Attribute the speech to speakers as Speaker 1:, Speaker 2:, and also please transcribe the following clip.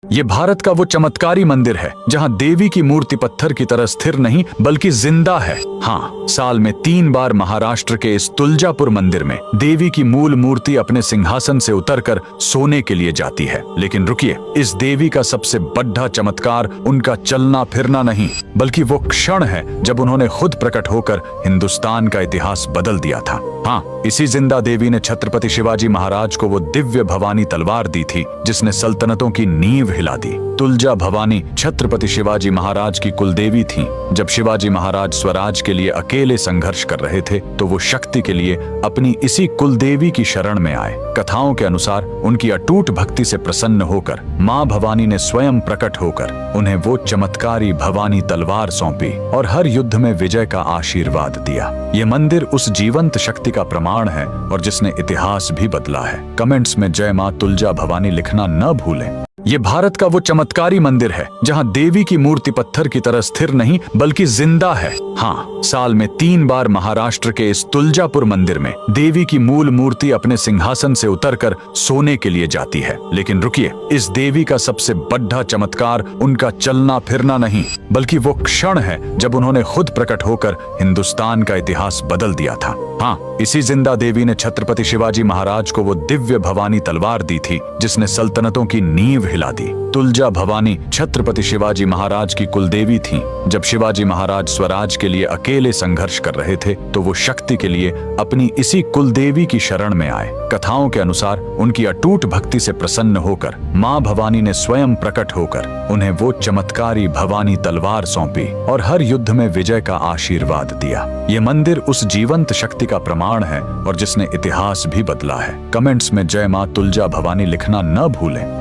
Speaker 1: ये भारत का वो चमत्कारी मंदिर है जहाँ देवी की मूर्ति पत्थर की तरह स्थिर नहीं बल्कि जिंदा है। हाँ, साल में 3 बार महाराष्ट्र के इस तुलजापुर मंदिर में देवी की मूल मूर्ति अपने सिंहासन से उतरकर सोने के लिए जाती है। लेकिन रुकिए, इस देवी का सबसे बड़ा चमत्कार उनका चलना फिरना नहीं बल्कि वो क्षण है जब उन्होंने खुद प्रकट होकर हिंदुस्तान का इतिहास बदल दिया था। हाँ, इसी जिंदा देवी ने छत्रपति शिवाजी महाराज को वो दिव्य भवानी तलवार दी थी जिसने सल्तनतों की नींव हिला दी। तुलजा भवानी छत्रपति शिवाजी महाराज की कुलदेवी थी। जब शिवाजी महाराज स्वराज के लिए अकेले संघर्ष कर रहे थे तो वो शक्ति के लिए अपनी इसी कुलदेवी की शरण में आए। कथाओं के अनुसार उनकी अटूट भक्ति से प्रसन्न होकर मां भवानी ने स्वयं प्रकट होकर उन्हें वो चमत्कारी भवानी तलवार सौंपी और हर युद्ध में विजय का आशीर्वाद दिया। ये मंदिर उस जीवंत शक्ति का प्रमाण है और जिसने इतिहास भी बदला है। कमेंट्स में जय मां तुलजा भवानी लिखना न भूलें। ये भारत का वो चमत्कारी मंदिर है जहाँ देवी की मूर्ति पत्थर की तरह स्थिर नहीं बल्कि जिंदा है। हाँ, साल में 3 बार महाराष्ट्र के इस तुलजापुर मंदिर में देवी की मूल मूर्ति अपने सिंहासन से उतरकर सोने के लिए जाती है। लेकिन रुकिए, इस देवी का सबसे बड़ा चमत्कार उनका चलना फिरना नहीं बल्कि वो क्षण है जब उन्होंने खुद प्रकट होकर हिंदुस्तान का इतिहास बदल दिया था। हाँ, इसी जिंदा देवी ने छत्रपति शिवाजी महाराज को वो दिव्य भवानी तलवार दी थी जिसने सल्तनतों की नींव हिला दी। तुलजा भवानी छत्रपति शिवाजी महाराज की कुलदेवी थी। जब शिवाजी महाराज स्वराज के लिए अकेले संघर्ष कर रहे थे तो वो शक्ति के लिए अपनी इसी कुलदेवी की शरण में आए। कथाओं के अनुसार उनकी अटूट भक्ति से प्रसन्न होकर मां भवानी ने स्वयं प्रकट होकर उन्हें वो चमत्कारी भवानी तलवार सौंपी और हर युद्ध में विजय का आशीर्वाद दिया। ये मंदिर उस जीवंत शक्ति का प्रमाण है और जिसने इतिहास भी बदला है। कमेंट्स में जय मां तुलजा भवानी लिखना न भूलें।